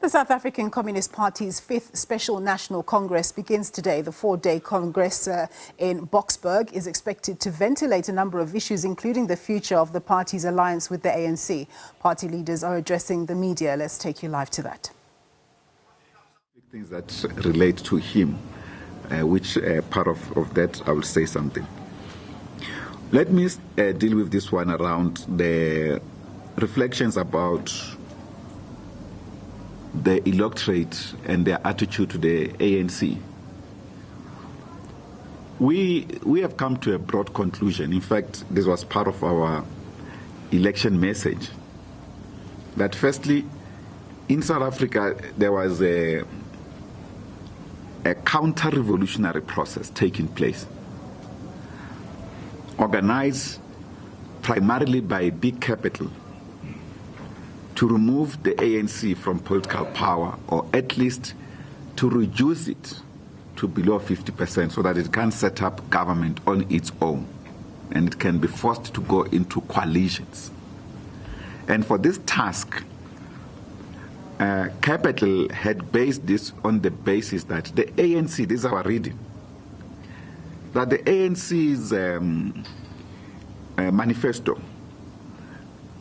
The South African Communist Party's 5th Special National Congress begins today. The 4-day Congress in Boksburg is expected to ventilate a number of issues, including the future of the party's alliance with the ANC. Party leaders are addressing the media. Let's take you live to that. Things that relate to him, which part of that I will say something. Let me deal with this one around the reflections about the electorate and their attitude to the ANC. We have come to a broad conclusion. In fact, this was part of our election message. That firstly, in South Africa, there was a counter-revolutionary process taking place, organized primarily by big capital to remove the ANC from political power, or at least to reduce it to below 50% so that it can set up government on its own and it can be forced to go into coalitions. And for this task, Capital had based this on the basis that the ANC, this is our reading, that the ANC's manifesto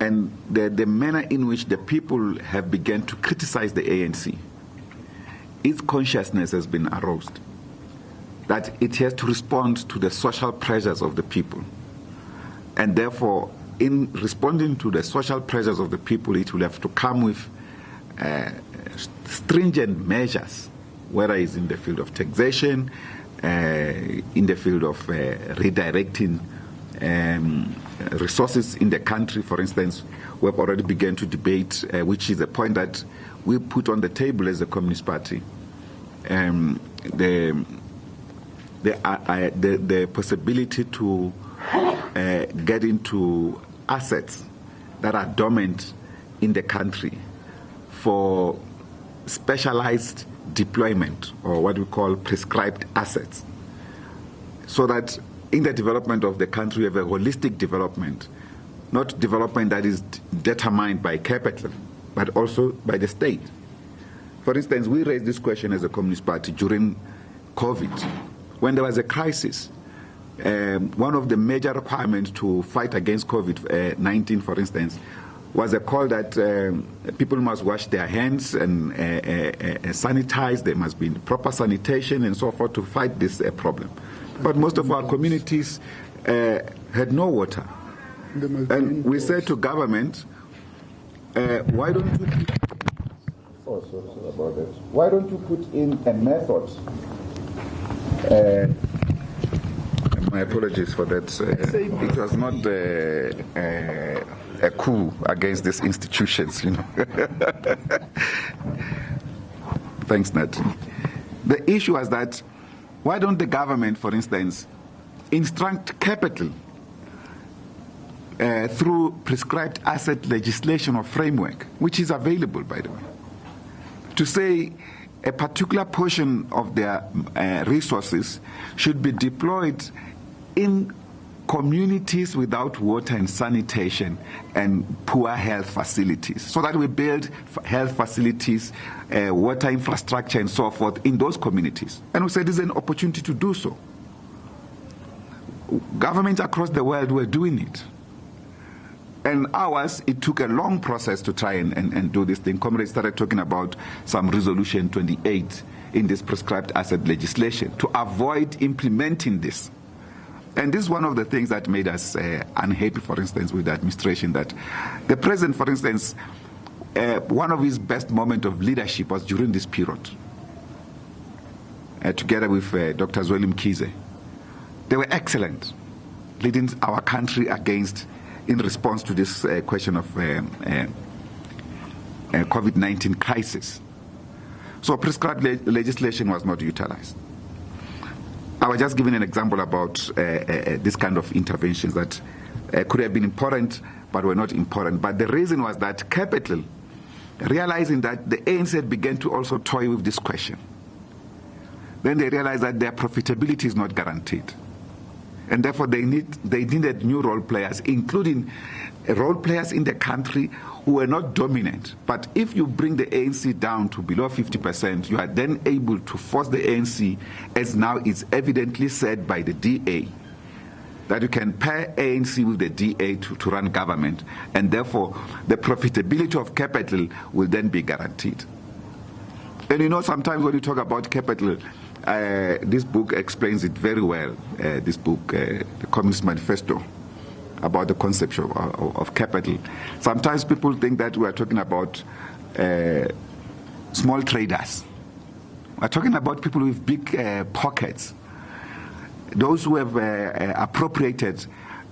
and the manner in which the people have begun to criticize the ANC, its consciousness has been aroused, that it has to respond to the social pressures of the people. And therefore, in responding to the social pressures of the people, it will have to come with stringent measures, whether it's in the field of taxation, in the field of redirecting resources in the country. For instance, we have already begun to debate, which is a point that we put on the table as a Communist Party, the possibility to get into assets that are dormant in the country for specialized deployment, or what we call prescribed assets, so that in the development of the country we have a holistic development, not development that is determined by capital, but also by the state. For instance, we raised this question as a Communist Party during COVID. When there was a crisis, one of the major requirements to fight against COVID-19, for instance, was a call that people must wash their hands and sanitize. There must be proper sanitation and so forth to fight this problem. But most of our communities had no water. And we said to government, why don't you put in a method? My apologies for that. It was not a coup against these institutions, you know. Thanks, Nat. The issue was that why don't the government, for instance, instruct capital through prescribed asset legislation or framework, which is available, by the way, to say a particular portion of their resources should be deployed in communities without water and sanitation and poor health facilities, so that we build health facilities, water infrastructure and so forth in those communities. And we said there's an opportunity to do so. Governments across the world were doing it. And ours, it took a long process to try and do this thing. Comrades started talking about some resolution 28 in this prescribed asset legislation to avoid implementing this. And this is one of the things that made us unhappy, for instance, with the administration, that the president, for instance, one of his best moments of leadership was during this period, together with Dr. Zweli Mkhize. They were excellent, leading our country in response to this question of COVID-19 crisis. So prescribed legislation was not utilized. I was just giving an example about this kind of interventions that could have been important but were not important. But the reason was that capital, realizing that the ANC had begun to also toy with this question, then they realized that their profitability is not guaranteed. And therefore they needed new role players, including role players in the country who were not dominant. But if you bring the ANC down to below 50%, you are then able to force the ANC, as now is evidently said by the DA, that you can pair ANC with the DA to run government, and therefore the profitability of capital will then be guaranteed. And you know, sometimes when you talk about capital, this book explains it very well, this book, the Communist Manifesto, about the concept of capital. Sometimes people think that we are talking about small traders. We're talking about people with big pockets, those who have appropriated,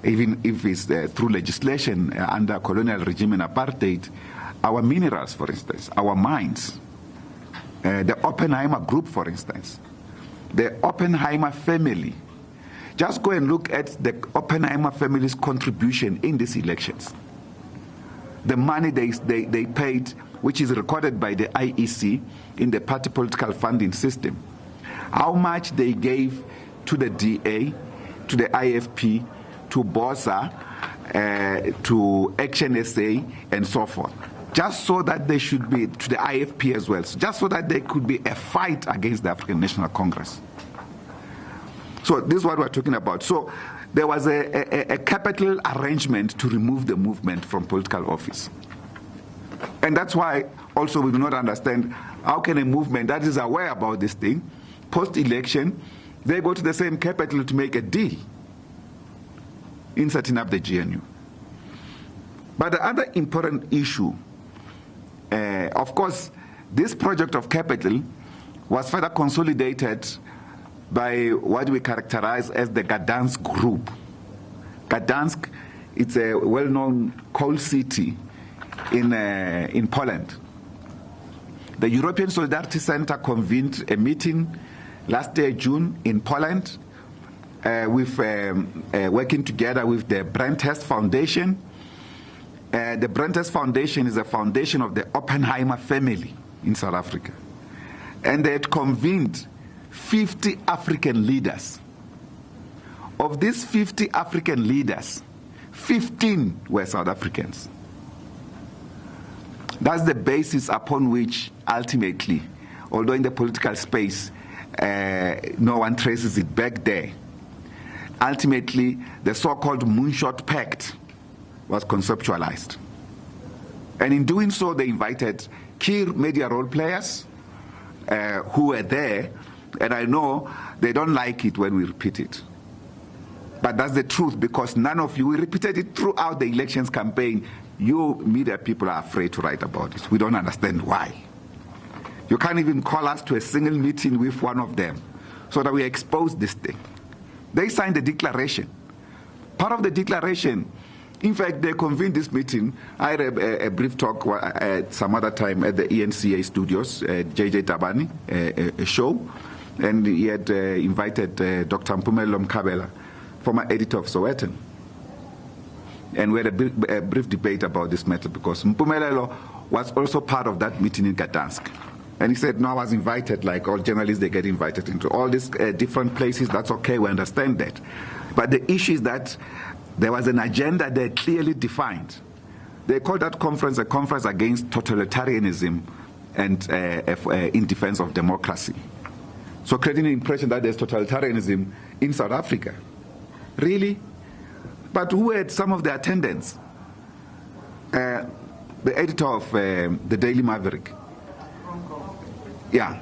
even if it's through legislation under colonial regime and apartheid, our minerals, for instance, our mines, the Oppenheimer Group, for instance, the Oppenheimer family. Just go and look at the Oppenheimer family's contribution in these elections. The money they paid, which is recorded by the IEC in the party political funding system. How much they gave to the DA, to the IFP, to BOSA, to Action SA, and so forth. Just so that they should be, to the IFP as well, just so that there could be a fight against the African National Congress. So this is what we're talking about. So there was a capital arrangement to remove the movement from political office. And that's why also we do not understand how can a movement that is aware about this thing, post-election, they go to the same capital to make a deal in setting up the GNU. But the other important issue, of course, this project of capital was further consolidated by what we characterize as the Gdansk group. Gdansk, it's a well-known coal city in Poland. The European Solidarity Center convened a meeting last year, June, in Poland, with working together with the Brenthurst Foundation. The Brenthurst Foundation is a foundation of the Oppenheimer family in South Africa. And they had convened 50 African leaders. Of these 50 African leaders, 15 were South Africans. That's the basis upon which ultimately, although in the political space, no one traces it back there, ultimately the so-called Moonshot Pact was conceptualized. And in doing so, they invited key media role players who were there, and I know they don't like it when we repeat it. But that's the truth, because none of you, we repeated it throughout the elections campaign. You media people are afraid to write about it. We don't understand why. You can't even call us to a single meeting with one of them so that we expose this thing. They signed the declaration. Part of the declaration, in fact, they convened this meeting. I had a brief talk at some other time at the ENCA studios, JJ Tabani, a show, and he had invited Dr. Mpumelelo Mkhabela, former editor of Sowetan. And we had a brief debate about this matter because Mpumelelo was also part of that meeting in Gdansk. And he said, no, I was invited, like all journalists, they get invited into all these different places. That's okay, we understand that. But the issue is that there was an agenda they clearly defined. They called that conference a conference against totalitarianism and in defense of democracy. So creating the impression that there's totalitarianism in South Africa. Really? But who had some of the attendants? The editor of the Daily Maverick. Yeah.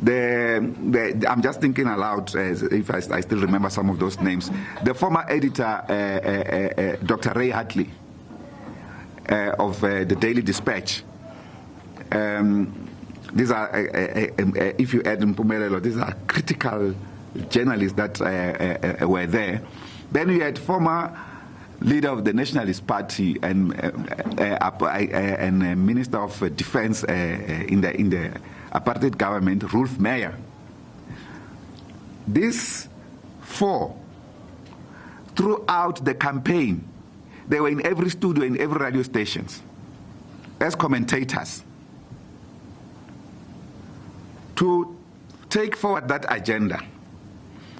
I'm just thinking aloud, if I still remember some of those names. The former editor, Dr. Ray Hartley, of the Daily Dispatch. These are, if you add Mpumelelo, these are critical journalists that were there. Then we had former leader of the Nationalist Party and Minister of Defense in the apartheid government, Rolf Meyer. These four, throughout the campaign, they were in every studio, in every radio stations, as commentators, to take forward that agenda.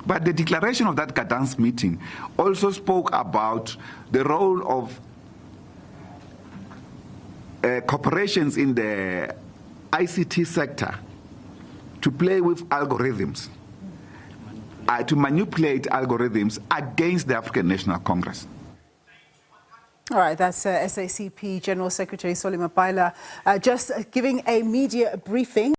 But the declaration of that Gdansk meeting also spoke about the role of corporations in the ICT sector to play with algorithms, to manipulate algorithms against the African National Congress. All right, that's SACP General Secretary Solly Mapaila just giving a media briefing.